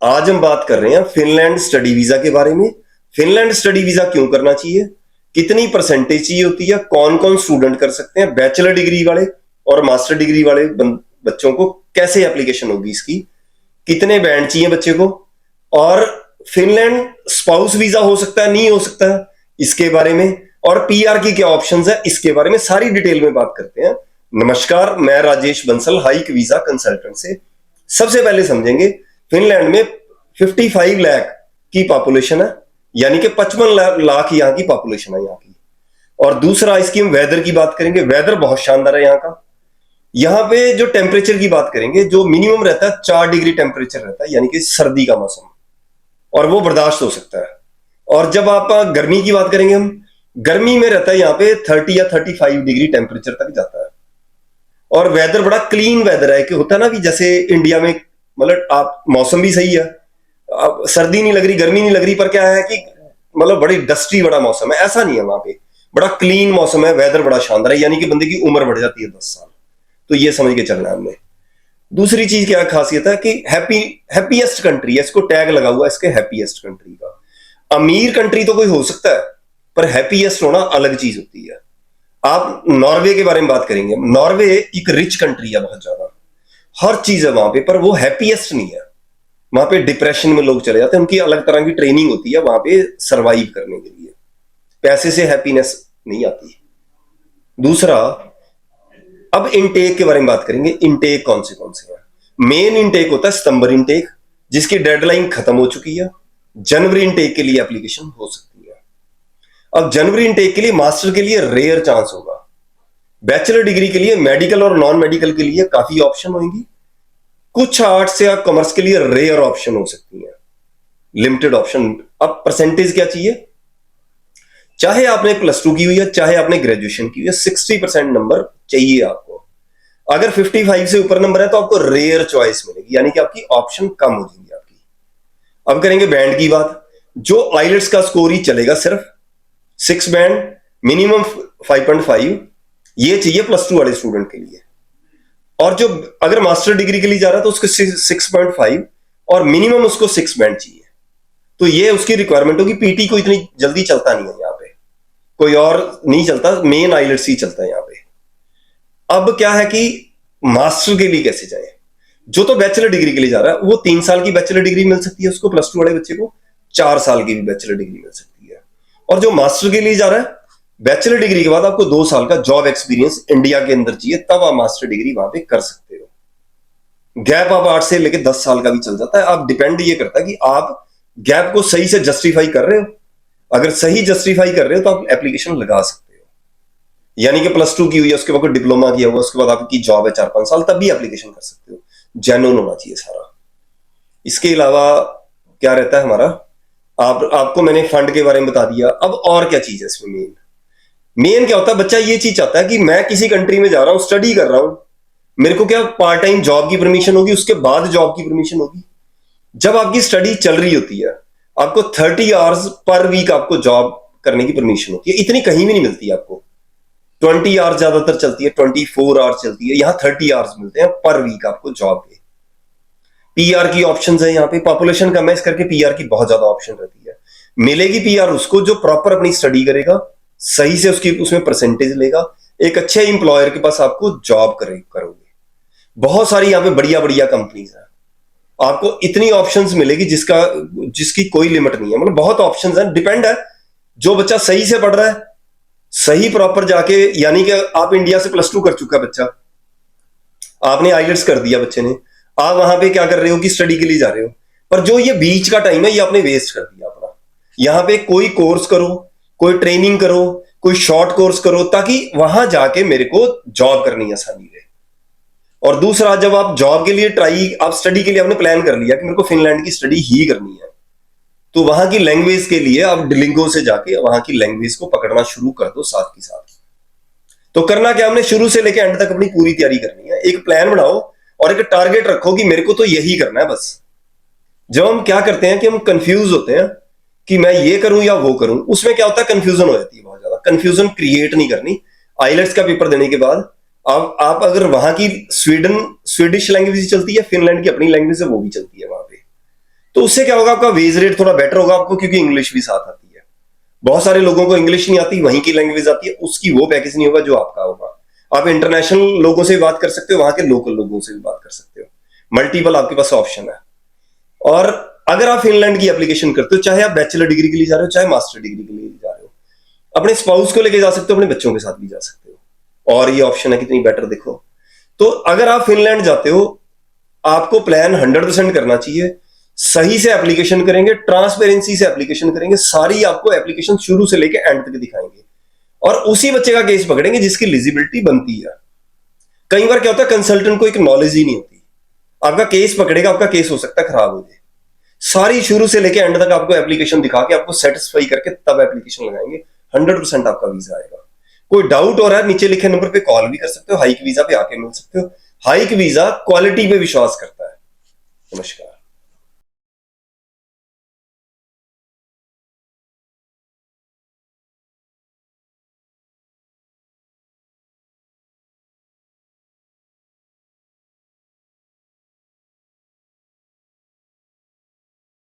आज हम बात कर रहे हैं फिनलैंड स्टडी वीजा के बारे में। फिनलैंड स्टडी वीजा क्यों करना चाहिए, कितनी परसेंटेज चाहिए होती है, कौन कौन स्टूडेंट कर सकते हैं, बैचलर डिग्री वाले और मास्टर डिग्री वाले बच्चों को कैसे एप्लीकेशन होगी इसकी, कितने बैंड चाहिए बच्चे को, और फिनलैंड स्पाउस वीजा हो सकता है नहीं हो सकता है इसके बारे में, और पीआर की क्या ऑप्शंस है इसके बारे में सारी डिटेल में बात करते हैं। नमस्कार, मैं Rajesh Bansal, hike visa consultant से। सबसे पहले समझेंगे फिनलैंड में 55 लाख की पॉपुलेशन है, यानी कि 55 लाख यहाँ की पॉपुलेशन है यहाँ की। और दूसरा, इसकी हम वेदर की बात करेंगे। वेदर बहुत शानदार है यहाँ का। यहाँ पे जो टेम्परेचर की बात करेंगे, जो मिनिमम रहता है 4 डिग्री टेम्परेचर रहता है, यानी कि सर्दी का मौसम, और वो बर्दाश्त हो सकता है। और जब आप गर्मी की बात करेंगे, हम गर्मी में रहता है यहाँ पे 30 या 35 डिग्री टेम्परेचर तक जाता है। और वेदर बड़ा क्लीन वेदर है, कि होता है ना कि जैसे इंडिया में मतलब आप मौसम भी सही है, अब सर्दी नहीं लग रही, गर्मी नहीं लग रही, पर क्या है कि मतलब बड़ी डस्टी बड़ा मौसम है, ऐसा नहीं है। वहां पे बड़ा क्लीन मौसम है, वेदर बड़ा शानदार है, यानी कि बंदे की उम्र बढ़ जाती है 10 साल। तो ये समझ के चलना है हमने। दूसरी चीज क्या खासियत है कि हैप्पीएस्ट कंट्री है, इसको टैग लगा हुआ है इसके हैप्पीएस्ट कंट्री का। अमीर कंट्री तो कोई हो सकता है, पर हैप्पीएस्ट होना अलग चीज होती है। आप नॉर्वे के बारे में बात करेंगे। नॉर्वे एक रिच कंट्री है, बहुत ज्यादा हर चीज है वहां पे, पर वो हैप्पीएस्ट नहीं है। वहां पे डिप्रेशन में लोग चले जाते हैं, उनकी अलग तरह की ट्रेनिंग होती है वहां पे सरवाइव करने के लिए। पैसे से हैप्पीनेस नहीं आती। दूसरा, अब इनटेक के बारे में बात करेंगे। इनटेक कौन से हैं? मेन इनटेक होता है सितंबर इनटेक, जिसकी डेडलाइन खत्म हो चुकी है। जनवरी इनटेक के लिए एप्लीकेशन हो सकती है। अब जनवरी इनटेक के लिए मास्टर के लिए रेयर चांस होगा। बैचलर डिग्री के लिए, मेडिकल और नॉन मेडिकल के लिए काफी ऑप्शन होंगी। कुछ आर्ट्स या कॉमर्स के लिए रेयर ऑप्शन हो सकती है, लिमिटेड ऑप्शन। अब परसेंटेज क्या चाहिए? चाहे आपने +2 की हुई है, चाहे आपने ग्रेजुएशन की हुई है, 60% नंबर चाहिए आपको। अगर 55 से ऊपर नंबर है तो आपको रेयर चॉइस मिलेगी, यानी कि आपकी ऑप्शन कम हो जाएगी आपकी। अब करेंगे बैंड की बात। जो आइलेट्स का स्कोर ही चलेगा, सिर्फ 6 बैंड, मिनिमम 5.5, ये चाहिए +2 वाले स्टूडेंट के लिए। और जो अगर मास्टर डिग्री के लिए जा रहा है तो उसको 6.5 और मिनिमम उसको 6 बैंड चाहिए। तो ये उसकी रिक्वायरमेंट होगी। पीटी को इतनी जल्दी चलता नहीं है यहाँ पे, कोई और नहीं चलता, मेन आइलेट्स ही चलता है यहाँ पे। अब क्या है कि मास्टर के लिए कैसे जाए? जो तो बैचलर डिग्री के लिए जा रहा है वो 3 साल की बैचलर डिग्री मिल सकती है उसको, +2 वाले बच्चे को 4 साल की भी बैचलर डिग्री मिल सकती है। और जो मास्टर के लिए जा रहा है, बैचलर डिग्री के बाद आपको 2 साल का जॉब एक्सपीरियंस इंडिया के अंदर चाहिए, तब आप मास्टर डिग्री वहां पे कर सकते हो। गैप आप 8 से लेकर 10 साल का भी चल जाता है। आप डिपेंड ये करता है कि आप गैप को सही से जस्टिफाई कर रहे हो। अगर सही जस्टिफाई कर रहे हो तो आप एप्लीकेशन लगा सकते हो। यानी कि +2 की हुई है, उसके बाद डिप्लोमा किया हुआ, उसके बाद आपकी जॉब है 4-5 साल, तब भी एप्लीकेशन कर सकते हो। जेन्युइन होना चाहिए सारा। इसके अलावा क्या रहता है हमारा, आपको मैंने फंड के बारे में बता दिया। अब और क्या चीज है इसमें? मेन क्या होता है, बच्चा ये चीज चाहता है कि मैं किसी कंट्री में जा रहा हूं, स्टडी कर रहा हूं, मेरे को क्या पार्ट टाइम जॉब की परमिशन होगी, उसके बाद जॉब की परमिशन होगी। जब आपकी स्टडी चल रही होती है, आपको 30 आवर्स पर वीक आपको जॉब करने की परमिशन होती है। इतनी कहीं भी नहीं मिलती आपको। 20 आवर्स ज्यादातर चलती है, 24 आवर्स चलती है, यहां 30 आवर्स मिलते हैं पर वीक आपको जॉब के। पीआर की ऑप्शन है यहाँ पे। पॉपुलेशन कम है, इस करके पीआर की बहुत ज्यादा ऑप्शन रहती है। मिलेगी पीआर उसको जो प्रॉपर अपनी स्टडी करेगा, सही से उसकी उसमें परसेंटेज लेगा, एक अच्छे एम्प्लॉयर के पास आपको जॉब करोगे। बहुत सारी यहाँ पे बढ़िया बढ़िया कंपनीज है, आपको इतनी ऑप्शंस मिलेगी जिसकी कोई लिमिट नहीं है। मतलब बहुत ऑप्शंस हैं। डिपेंड है, जो बच्चा सही से पढ़ रहा है, सही प्रॉपर जाके, यानी कि आप इंडिया से +2 कर चुका बच्चा, आपने आइलेट्स कर दिया बच्चे ने, आप वहां पे क्या कर रहे हो कि स्टडी के लिए जा रहे हो, पर जो ये बीच का टाइम है ये आपने वेस्ट कर दिया अपना। यहाँ पे कोई कोर्स करो, कोई ट्रेनिंग करो, कोई शॉर्ट कोर्स करो, ताकि वहां जाके मेरे को जॉब करनी आसानी रहे। और दूसरा, जब आप जॉब के लिए आप स्टडी के लिए आपने प्लान कर लिया कि मेरे को फिनलैंड की स्टडी ही करनी है, तो वहां की लैंग्वेज के लिए आप डिलिंगो से जाके वहां की लैंग्वेज को पकड़ना शुरू कर दो साथ के साथ। तो करना क्या, हमने शुरू से लेकर एंड तक अपनी पूरी तैयारी करनी है। एक प्लान बनाओ और एक टारगेट रखो कि मेरे को तो यही करना है बस। जब हम क्या करते हैं कि हम कंफ्यूज होते हैं कि मैं ये करूं या वो करूं, उसमें क्या होता है, कंफ्यूजन हो जाती है बहुत ज्यादा। कंफ्यूजन क्रिएट नहीं करनी। आइलेट्स का पेपर देने के बाद आप अगर वहां की स्वीडिश लैंग्वेज चलती है, फिनलैंड की अपनी लैंग्वेज है वो भी चलती है वहां पे, तो उससे क्या होगा, आपका वेज रेट थोड़ा बेटर होगा आपको, क्योंकि इंग्लिश भी साथ आती है। बहुत सारे लोगों को इंग्लिश नहीं आती, वहीं की लैंग्वेज आती है, उसकी वो पैकेज नहीं होगा जो आपका होगा। आप इंटरनेशनल लोगों से भी बात कर सकते हो, वहां के लोकल लोगों से भी बात कर सकते हो, मल्टीपल आपके पास ऑप्शन है। और अगर आप फिनलैंड की एप्लीकेशन करते हो, चाहे आप बैचलर डिग्री के लिए जा रहे हो चाहे मास्टर डिग्री के लिए जा रहे हो, अपने स्पाउस को लेके जा सकते हो, अपने बच्चों के साथ भी जा सकते हो। और ये ऑप्शन है कितनी बेटर, देखो। तो अगर आप फिनलैंड जाते हो, आपको प्लान 100% करना चाहिए, सही से एप्लीकेशन करेंगे, ट्रांसपेरेंसी से एप्लीकेशन करेंगे, सारी आपको एप्लीकेशन शुरू से लेके एंड तक दिखाएंगे, और उसी बच्चे का केस पकड़ेंगे जिसकी एलिजिबिलिटी बनती है। कई बार क्या होता है, कंसल्टेंट को एक नॉलेज ही नहीं होती, आपका केस पकड़ेगा, आपका केस हो सकता है खराब हो जाए। सारी शुरू से लेके एंड तक आपको एप्लीकेशन दिखा के आपको सेटिस्फाई करके तब एप्लीकेशन लगाएंगे, 100% आपका वीजा आएगा। कोई डाउट हो रहा है, नीचे लिखे नंबर पे कॉल भी कर सकते हो, हाइक वीजा पे आके मिल सकते हो। हाइक वीजा क्वालिटी पे विश्वास करता है। नमस्कार।